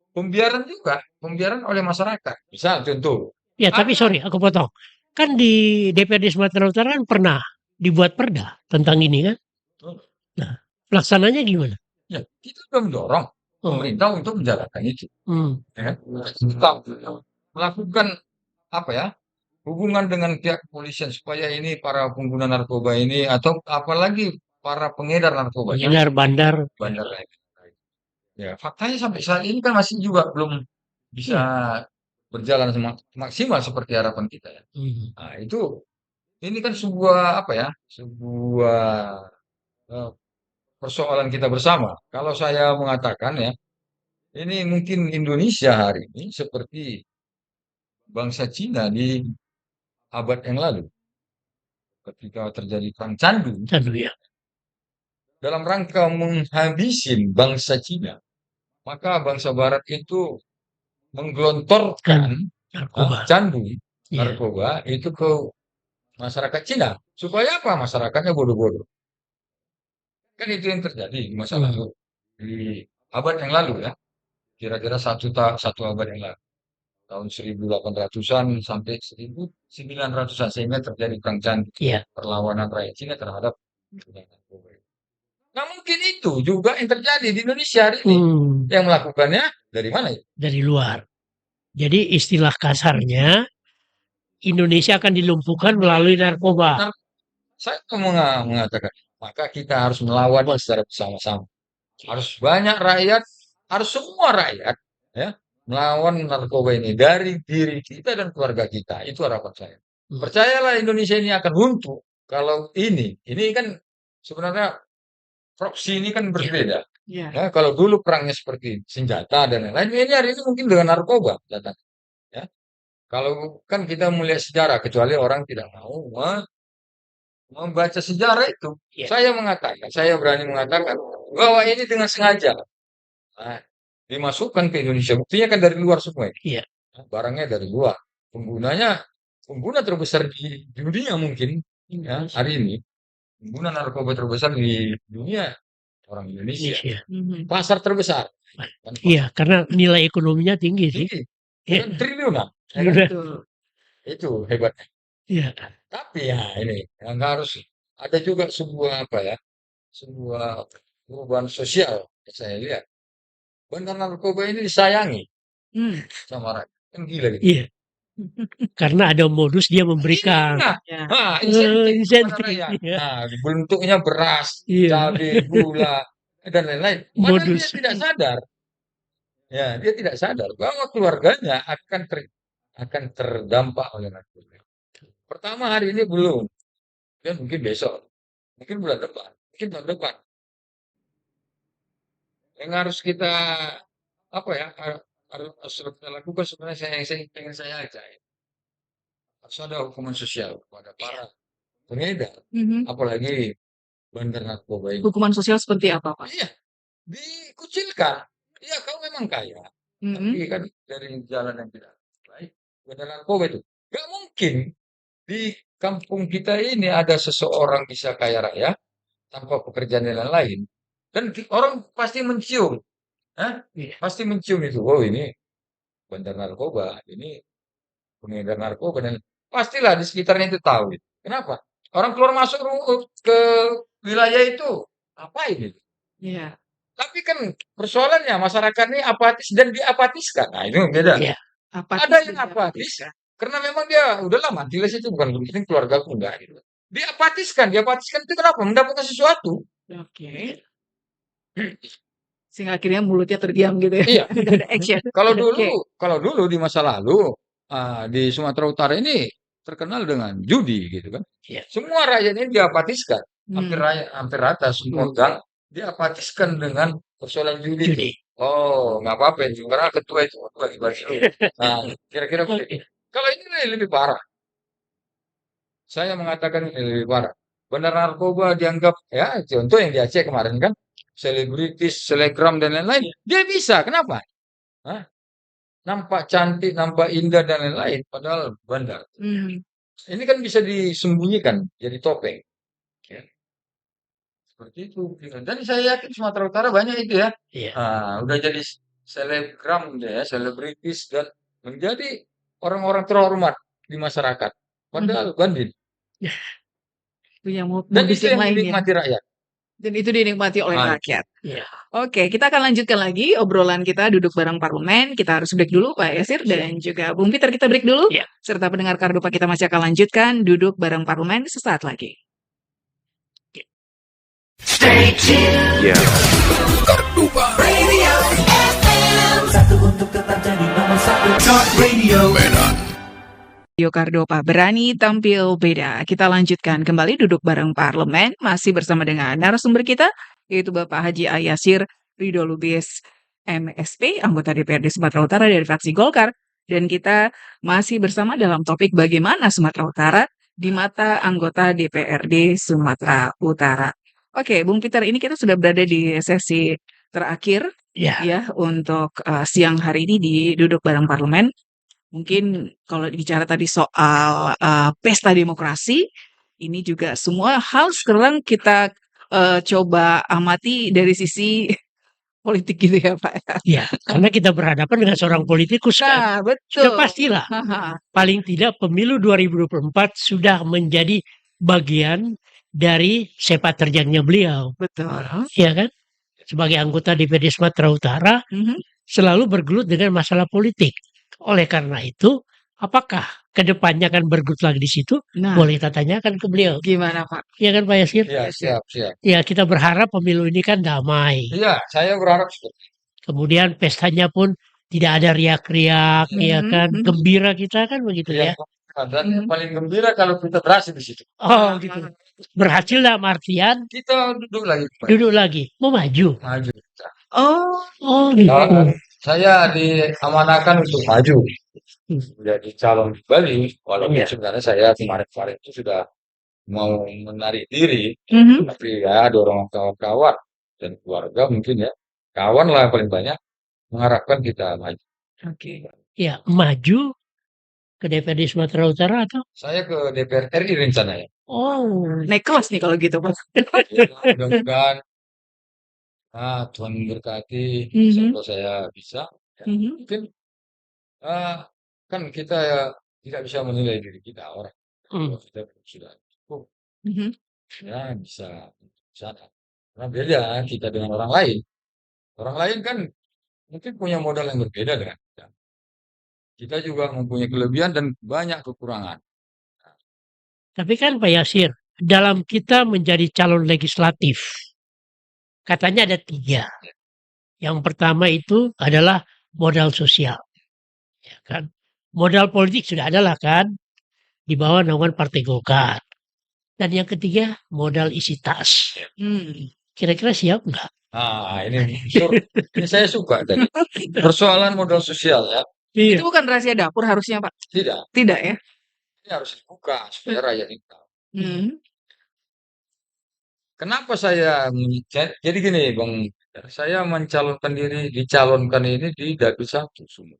Pembiaran juga, pembiaran oleh masyarakat. Misal contoh, Ya, tapi ada sorry aku potong. Kan di DPRD Sumatera Utara kan pernah dibuat perda tentang ini kan. Nah, pelaksananya gimana? ya kita sudah mendorong Oh. pemerintah untuk menjalankan itu. Ya, tetap melakukan apa ya hubungan dengan pihak kepolisian supaya ini para pengguna narkoba ini atau apalagi para pengedar narkoba Bandar, bandar. bandar lain. Ya, faktanya sampai saat ini kan masih juga belum bisa berjalan maksimal seperti harapan kita ya. Nah, itu ini kan sebuah apa ya? Sebuah eh, persoalan kita bersama. Kalau saya mengatakan ya, ini mungkin Indonesia hari ini seperti bangsa Cina di abad yang lalu ketika terjadi perang candu Candu ya. dalam rangka menghabisi bangsa Cina, maka bangsa Barat itu menggelontorkan Narkoba. candu Iya. narkoba itu ke masyarakat Cina supaya apa? Masyarakatnya bodoh-bodoh. Kan itu yang terjadi di masa lalu di abad yang lalu ya, kira-kira satu abad yang lalu. Tahun 1800-an sampai 1900-an sehingga terjadi perang candu, Iya. perlawanan rakyat Cina terhadap narkoba. Nah mungkin itu juga yang terjadi di Indonesia hari ini. Yang melakukannya dari mana ya? Dari luar. Jadi istilah kasarnya Indonesia akan dilumpuhkan melalui narkoba. Saya mengatakan, maka kita harus melawan secara bersama-sama. Harus banyak rakyat, harus semua rakyat ya melawan narkoba ini dari diri kita dan keluarga kita. Itu harapan saya. Percayalah Indonesia ini akan runtuh kalau ini kan sebenarnya proksi ini kan berbeda. Iya. Ya, kalau dulu perangnya seperti senjata dan lain-lain, ini hari ini mungkin dengan narkoba datang. Ya. Kalau kan kita melihat sejarah, kecuali orang tidak mau membaca sejarah itu. Iya. Saya berani mengatakan bahwa ini dengan sengaja. Nah, dimasukkan ke Indonesia. Buktinya kan dari luar semua. Iya. Barangnya dari luar. Pengguna terbesar di dunia mungkin ya, hari ini. Pengguna narkoba terbesar di dunia orang Indonesia. Pasar terbesar. Iya, karena nilai ekonominya tinggi sih. Tinggi. Iya. Dan triliunan. Itu hebatnya. Iya. Tapi ya ini yang harus ada juga sebuah apa ya? Sebuah perubahan sosial yang saya lihat. Bandar narkoba ini disayangi sama rakyat. Kan gila gitu. Iya. Karena ada modus dia memberikan. Nah, insentif kepada rakyat. Iya. Nah, bentuknya beras, Iya. cabai, gula, dan lain-lain. Padahal Modus. dia tidak sadar. Ya, dia tidak sadar bahwa keluarganya akan terdampak oleh narkoba. Pertama hari ini belum, dan mungkin besok, mungkin bulan depan, mungkin tahun depan. Yang harus kita apa ya harus kita lakukan sebenarnya yang ingin saya ajak ya. Harus ada hukuman sosial kepada para pengedar, apalagi bandar narkoba ini. Hukuman sosial seperti apa, Pak? Iya, dikucilkan. Iya, kau memang kaya, tapi kan dari jalan yang tidak baik, bandar narkoba itu. Gak mungkin di kampung kita ini ada seseorang bisa kaya raya tanpa pekerjaan yang lain. Dan orang pasti mencium. Pasti mencium itu. Oh ini bandar narkoba. Ini pengedar narkoba. Dan pastilah di sekitarnya itu tahu. Kenapa? Orang keluar masuk ke wilayah itu. Apa ini? Iya. Tapi kan persoalannya masyarakat ini apatis dan diapatiskan. Nah itu beda. Iya. Ada yang apatis. Karena memang dia udahlah matilah situ. Bukan penting keluarga aku enggak. Gitu. Diapatiskan itu kenapa? Mendapatkan sesuatu. Oke. Sehingga akhirnya mulutnya terdiam gitu ya. Iya. Tidak ada action. Kalau dulu di masa lalu di Sumatera Utara ini terkenal dengan judi gitu kan. Iya. Semua rakyat ini diapatiskan, hampir Hmm. hampir rata semua gang diapatiskan dengan persoalan judi itu. Judi. Oh, nggak apa-apa itu karena ketua itu lagi bahas dulu. Nah, kira-kira Oke. begitu. Kalau ini lebih parah, saya mengatakan ini lebih parah. Benar narkoba dianggap ya contoh yang di Aceh kemarin kan selebritis, selebgram dan lain-lain. Dia bisa, kenapa? Hah? Nampak cantik, nampak indah dan lain-lain, padahal bandar. Hmm. Ini kan bisa disembunyikan jadi topeng. Ya, seperti itu. Dan saya yakin Sumatera Utara banyak itu ya. Iya. Udah jadi selebgram dia ya, selebritis dan menjadi orang-orang terhormat di masyarakat. Padahal bandit. Punya Dan modus itu yang yang lain ya. dinikmati rakyat. Dan itu dinikmati oleh Nah, rakyat. Iya. Oke, kita akan lanjutkan lagi obrolan kita duduk bareng parlemen. Kita harus break dulu Pak Yasir dan juga Bung Peter, kita break dulu. Iya. Serta pendengar Kardupa kita masih akan lanjutkan duduk bareng parlemen sesaat lagi. Radio Kardopa berani tampil beda. Kita lanjutkan kembali duduk bareng parlemen masih bersama dengan narasumber kita yaitu Bapak Haji Ayasir Ridho Lubis MSP, anggota DPRD Sumatera Utara dari fraksi Golkar, dan kita masih bersama dalam topik bagaimana Sumatera Utara di mata anggota DPRD Sumatera Utara. Oke, Bung Peter, ini kita sudah berada di sesi terakhir Iya. ya untuk siang hari ini di duduk bareng parlemen. Mungkin kalau bicara tadi soal pesta demokrasi, ini juga semua hal sekarang kita coba amati dari sisi politik gitu ya Pak ya. Iya. Karena kita berhadapan dengan seorang politikus kan. Nah, Sudah betul. pastilah. Haha, Paling tidak pemilu 2024 sudah menjadi bagian dari sepak terjangnya beliau. betul. Iya kan? Sebagai anggota DPRD Sumatera Utara Mhm. selalu bergelut dengan masalah politik. Oleh karena itu, apakah kedepannya akan bergelut lagi di situ? Nah, Boleh kita tanyakan ke beliau. gimana Pak? Iya kan Pak Yasir? iya, siap, siap. Ya kita berharap pemilu ini kan damai. Iya, saya berharap seperti itu. Kemudian pestanya pun tidak ada riak-riak, ya Mhm, kan? mhm, Gembira kita kan begitu Iya, ya. dan yang mhm. paling gembira kalau kita berhasil di situ. Oh gitu. Berhasil dalam artian Kita duduk lagi, Pak. duduk lagi, mau maju. Maju kita. Oh, Oh gitu. Saya diamanahkan untuk maju Hmm. menjadi calon kembali, walaupun Iya. sebenarnya saya kemarin-kemarin itu sudah mau menarik diri, mhm. tapi ya dorong kawan-kawan dan keluarga mungkin ya, kawan lah yang paling banyak mengharapkan kita maju. Oke. Ya maju ke DPRD Sumatera Utara atau? Saya ke DPR RI rencananya. Oh, Naik kelas nih kalau gitu Pak. Ya, mudah-mudahan Tuhan memberkati, Mhm, semoga saya bisa. Ya, mhm, mungkin kan kita ya tidak bisa menilai diri kita orang. hmm. Kalau kita sudah cukup, mhm. ya bisa di sana. Karena beda kita dengan orang lain. Orang lain kan mungkin punya modal yang berbeda dengan kita. Kita juga mempunyai kelebihan dan banyak kekurangan. Tapi kan Pak Yasir, dalam kita menjadi calon legislatif, katanya ada 3. Yang pertama itu adalah modal sosial, ya kan? Modal politik sudah adalah kan, di bawah naungan Partai Golkar. Dan yang ketiga, modal isi tas. Hmm. Kira-kira siap nggak? Ini saya suka tadi. Persoalan modal sosial ya. Itu Iya. bukan rahasia dapur harusnya Pak? Tidak, Tidak ya? ini harus dibuka supaya rakyat ini tahu. Mhm. Kenapa jadi gini Bang, saya dicalonkan ini di Dapil 1 Sumut.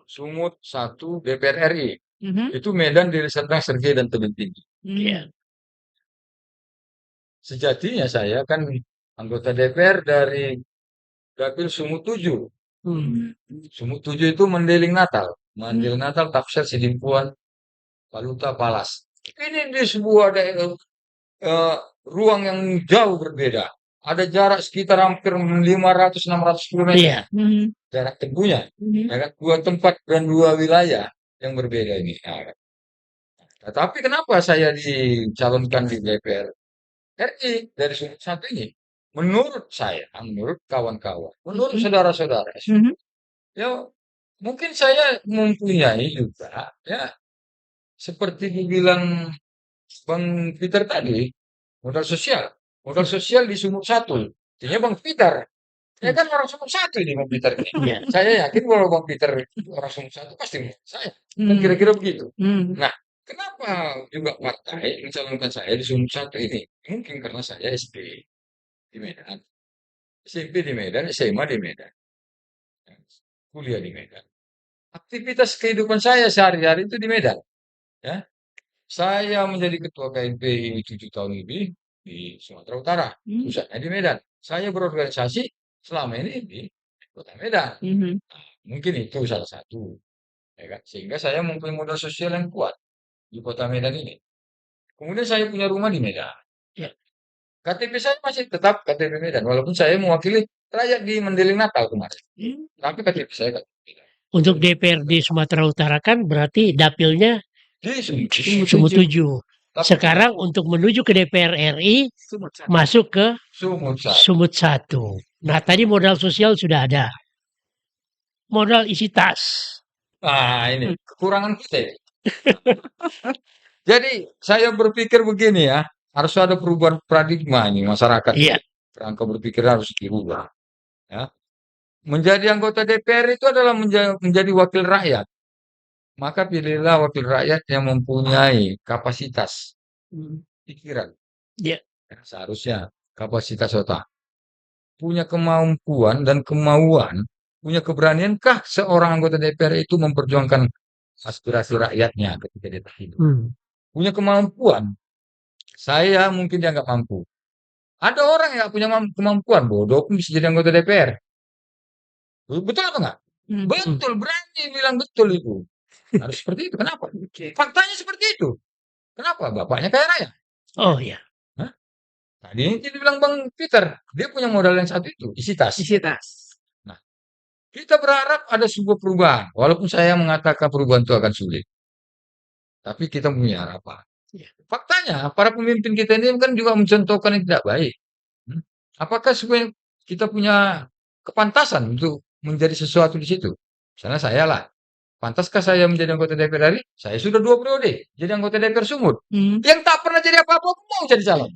Sumut 1 DPR RI. Mhm. Itu Medan di Serang, Sergei dan Tebing Tinggi. Iya. Mhm. Sejatinya saya kan anggota DPR dari Dapil Sumut 7. Hmm. Sumut 7 itu Mendeling Natal. Mendeling Natal, Tapser, Sidimpuan, Paluta, Palas. Ini di sebuah ruang yang jauh berbeda. Ada jarak sekitar hampir 500-600 km Iya. Mhm. jarak tempuhnya. Mhm. Ya kan? 2 tempat dan 2 wilayah yang berbeda ini. Nah, tapi kenapa saya dicalonkan di DPR RI dari sudut satu ini? Menurut saya, menurut kawan-kawan, menurut Mhm. saudara-saudara, Mhm. ya mungkin saya mempunyai juga, ya, seperti dibilang Bang Peter tadi, modal sosial. Modal sosial di Sumut Satu. Artinya Bang Peter, ya kan orang Sumut Satu ini Bang Peter ini. Iya. Saya yakin kalau Bang Peter orang Sumut Satu pasti menurut saya. Kan Hmm. kira-kira begitu. Hmm. Nah, kenapa juga partai mencalonkan saya di Sumut Satu ini? Mungkin karena saya SD di Medan, SMP di Medan, SMA di Medan, kuliah di Medan. Aktivitas kehidupan saya sehari-hari itu di Medan. Ya, saya menjadi ketua KNPI 7 tahun lebih di Sumatera Utara, Hmm. pusatnya di Medan. Saya berorganisasi selama ini di Kota Medan. Mhm. Mungkin itu salah satu, ya kan? Sehingga saya mempunyai modal sosial yang kuat di Kota Medan ini. Kemudian saya punya rumah di Medan. Ya. KTP saya masih tetap KTP Medan, walaupun saya mewakili rakyat di Mendeling Natal kemarin. Hmm. Tapi KTP saya KTP Medan. Untuk DPRD Sumatera Utara kan berarti dapilnya Di Sumut. Sumut 7. Tapi Sekarang untuk menuju ke DPR RI Sumut Satu. masuk ke Sumut Satu. Sumut 1. Nah, tadi modal sosial sudah ada. Modal isi tas. Nah, ini kekurangan kita ini. Jadi saya berpikir begini ya, harus ada perubahan paradigma ini masyarakat. Iya. Kerangka berpikir harus dirubah. Ya. Menjadi anggota DPR itu adalah menjadi wakil rakyat. Maka pilihlah wakil rakyat yang mempunyai kapasitas Hmm. pikiran. Iya. Ya, seharusnya kapasitas otak. Punya kemampuan dan kemauan, punya keberaniankah seorang anggota DPR itu memperjuangkan aspirasi rakyatnya ketika dia terpilih? Punya kemampuan. Saya mungkin dia nggak mampu. Ada orang yang nggak punya kemampuan, bodoh pun bisa jadi anggota DPR. Betul apa enggak? Hmm. Betul, berani bilang betul itu. Harus seperti itu. Kenapa? Oke. Faktanya seperti itu. Kenapa? Bapaknya kaya raya. Oh iya. Hah? Tadi ini bilang Bang Peter, dia punya modal yang satu itu, isi tas. Isi tas. Nah, kita berharap ada sebuah perubahan. Walaupun saya mengatakan perubahan itu akan sulit. Tapi kita punya harapan. Iya. Faktanya, para pemimpin kita ini kan juga mencontohkan yang tidak baik. Apakah supaya kita punya kepantasan untuk menjadi sesuatu di situ? Misalnya saya lah, pantaskah saya menjadi anggota DPR RI? Saya sudah 2 periode jadi anggota DPR Sumut. Hmm. Yang tak pernah jadi apa-apa mau jadi calon.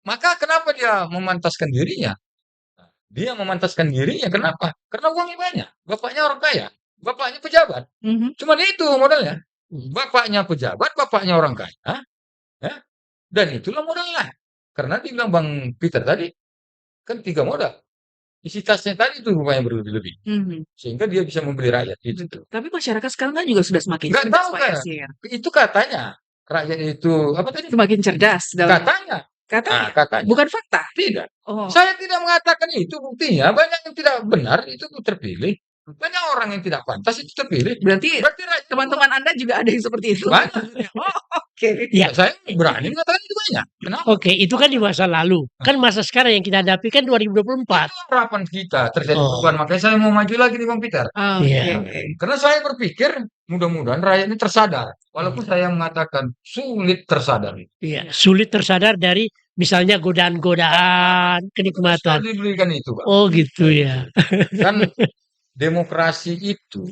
Maka kenapa dia memantaskan dirinya? Dia memantaskan dirinya kenapa? Karena uangnya banyak. Bapaknya orang kaya, bapaknya pejabat. Mhm. Cuman itu modalnya. Bapaknya pejabat, bapaknya orang kaya, ya. Dan itulah modalnya. Karena dibilang Bang Peter tadi, kan 3 modal. Isi tasnya tadi itu rupanya berlebih-lebih. Mhm. Sehingga dia bisa membeli rakyat. Itu tuh. Tapi masyarakat sekarang kan juga sudah semakin Nggak cerdas, tahu Pak kan? Yasir. Itu katanya. Rakyat itu, apa tadi? Semakin cerdas dalam Katanya. katanya. Katanya. Bukan fakta. Tidak. Oh. Saya tidak mengatakan itu buktinya. Banyak yang tidak benar itu terpilih. Banyak orang yang tidak pantas itu terpilih. Berarti rakyat teman-teman Anda juga ada yang seperti itu. banyak. Oh, oke. Ya. Saya berani mengatakan itu banyak. Kenapa? Oke, itu kan di masa lalu. Kan masa sekarang yang kita hadapi kan 2024. Itu harapan kita terjadi Oh. perubahan. Makanya saya mau maju lagi nih Bang Peter. Oke. Iya. Karena saya berpikir mudah-mudahan rakyat ini tersadar. Walaupun saya mengatakan sulit tersadar. Iya, sulit tersadar dari misalnya godaan-godaan kenikmatan. Susah diberikan itu, Pak. Oh gitu ya. Kan demokrasi itu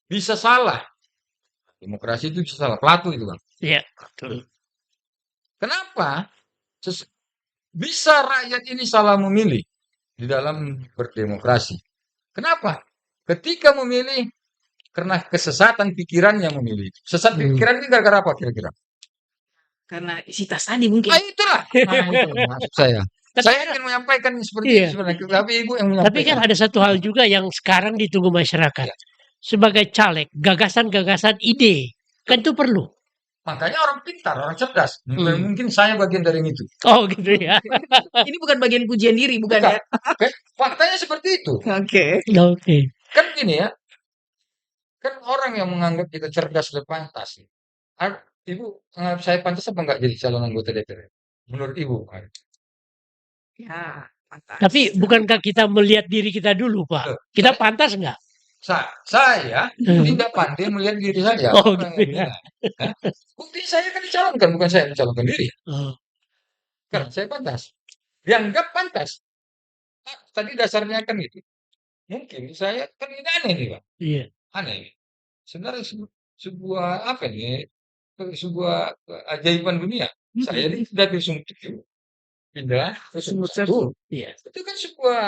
bisa salah. Demokrasi itu bisa salah. Pelatu itu, Bang. Iya, betul. Kenapa? Bisa rakyat ini salah memilih di dalam berdemokrasi. Kenapa? Ketika memilih karena kesesatan pikirannya memilih. Sesat pikiran ini gara-gara apa kira-kira? Karena isi tas tadi mungkin. Itulah. Itu maksud saya. Saya ingin menyampaikan seperti Iya. itu sebenarnya. Tapi Ibu yang menyampaikan. Tapi kan ada satu hal juga yang sekarang ditunggu masyarakat. Ya. Sebagai caleg, gagasan-gagasan ide. Kan itu perlu. Makanya orang pintar, orang cerdas. Mungkin saya bagian dari itu. Oh gitu ya. Ini bukan bagian pujian diri, bukan Bukan. ya? Oke. Faktanya seperti itu. Oke. Oke. Kan gini ya. Kan orang yang menganggap kita cerdas dan pantas. Ibu, saya pantas apa enggak jadi calon anggota DPR? Menurut Ibu? Ya, pantas. Tapi bukankah kita melihat diri kita dulu, Pak? Loh, Kita pantas nggak? saya tidak pandai melihat diri saya. Oh, Orang gitu yang ya. bilang. Bukti saya kan dicalonkan, bukan saya mencalonkan diri. Oh. Karena saya pantas. Dianggap pantas. Tadi dasarnya kan gitu. Mungkin saya kan ini aneh nih, Pak. Iya. Aneh nih. Sebenarnya sebuah apa nih? Sebuah keajaiban dunia. Saya Mhm. dari Sumut itu pindah ke Sumut Sumut Satu. Serbuk. Iya. Itu kan sebuah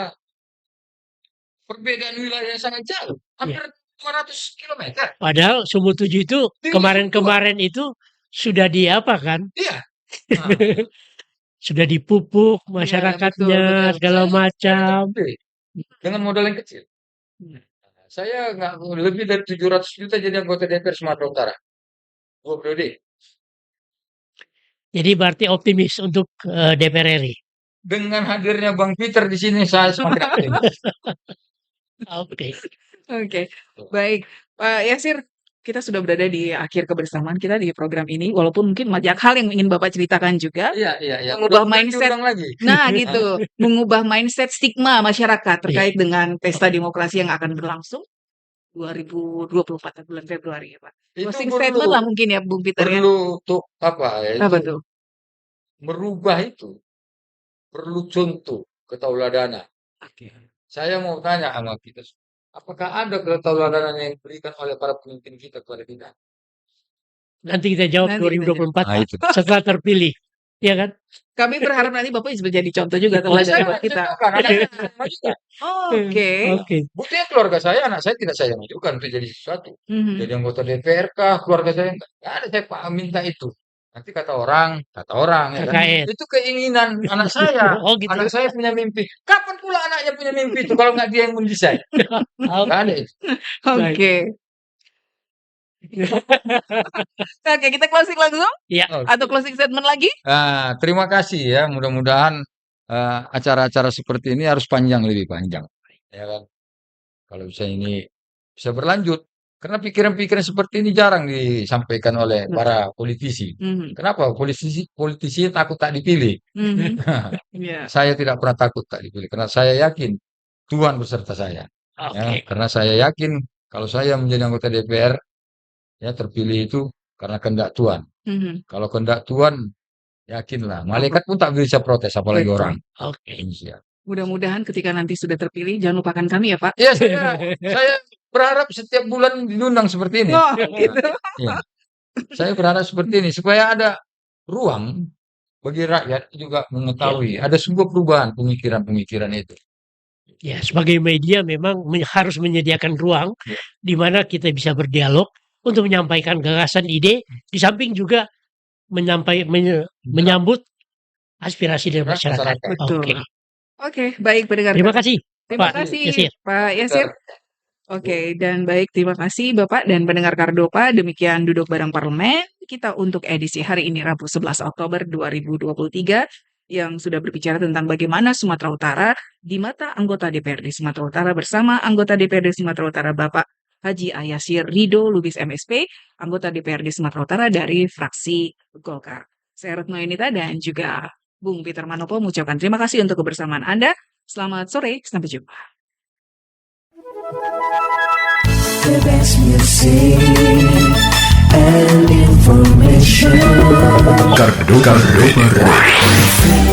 perbedaan wilayah yang sangat jauh, Iya. hampir 200 kilometer. Padahal Sumut 7 itu Tinggal semua. kemarin-kemarin itu sudah di apa kan? Iya. Nah, Sudah dipupuk Iya, betul, masyarakatnya betul. segala saya macam. dengan modal yang kecil. Hmm. Saya nggak lebih dari 700 juta jadi anggota DPR Sumatera Utara. 2 periode. Jadi berarti optimis untuk DPR RI. Dengan hadirnya Bang Peter di sini saya semakin optimis. Oke. Oke, baik. Pak Yasir, kita sudah berada di akhir kebersamaan kita di program ini, walaupun mungkin banyak hal yang ingin Bapak ceritakan juga, Iya, iya, iya. mengubah Mudah-mudahan mindset. diundang lagi. Nah, gitu, mengubah mindset stigma masyarakat terkait dengan pesta demokrasi yang akan berlangsung 2024 bulan Februari ya, Pak. Itu Closing statement lah mungkin ya, Bung Peter ya. perlu untuk apa ya? Apa Itu tuh? merubah itu perlu contoh ketauladanan. Oke. Saya mau tanya sama kita, apakah ada ketauladanan yang diberikan oleh para pemimpin kita kepada kita? Nanti kita jawab Nanti kita jawab. 2024 Nah, itu. setelah terpilih. Ya kan? Kami berharap nanti Bapak bisa jadi contoh juga Oh, teladan saya buat kita. mencontohkan, anak saya majukan. Oke. Oke. Buktinya keluarga saya, anak saya tidak saya majukan untuk jadi sesuatu. Mhm. Jadi anggota DPR kah, keluarga saya enggak ada saya minta itu. Nanti kata orang ya kan. KKN. Itu keinginan anak saya. Oh gitu. Anak saya punya mimpi. Kapan pula anaknya punya mimpi itu kalau nggak dia yang mendesain? Nggak ada itu. Oke. Oke, kita closing langsung Ya. Oke. atau closing statement lagi? Nah, terima kasih ya. Mudah-mudahan acara-acara seperti ini harus lebih panjang. Ya kan? Kalau bisa ini bisa berlanjut. Karena pikiran-pikiran seperti ini jarang disampaikan oleh para politisi. Mhm. Kenapa? Politisi takut tak dipilih. Mhm. Iya. Saya tidak pernah takut tak dipilih. Karena saya yakin Tuhan beserta saya. Ya, Oke. karena saya yakin kalau saya menjadi anggota DPR, ya terpilih itu karena kehendak Tuhan. Mhm. Kalau kehendak Tuhan, yakinlah. Malaikat pun tak bisa protes, apalagi Betul. orang. Oke. Iya. Mudah-mudahan ketika nanti sudah terpilih, jangan lupakan kami ya, Pak. Ya, saya berharap setiap bulan diundang seperti ini. Oh, gitu. Ya. Saya berharap seperti ini supaya ada ruang bagi rakyat juga mengetahui ada sebuah perubahan pemikiran-pemikiran itu. Ya, sebagai media memang harus menyediakan ruang Ya. di mana kita bisa berdialog untuk menyampaikan gagasan ide, di samping juga menyambut aspirasi dari masyarakat. Betul. Oke. Oke, baik pendengar. Terima kasih, Terima Pak kasih, Yasir. Pak Yasir. Oke, dan baik terima kasih Bapak dan pendengar Kardopa. Demikian duduk bareng parlemen kita untuk edisi hari ini Rabu 11 Oktober 2023 yang sudah berbicara tentang bagaimana Sumatera Utara di mata anggota DPRD Sumatera Utara bersama anggota DPRD Sumatera Utara Bapak Haji Ayasir Ridho Lubis MSP, anggota DPRD Sumatera Utara dari fraksi Golkar. Saya Retno Yunita dan juga Bung Peter Manopo mengucapkan terima kasih untuk kebersamaan Anda. Selamat sore, sampai jumpa. The best music and information. Kardopa Radio.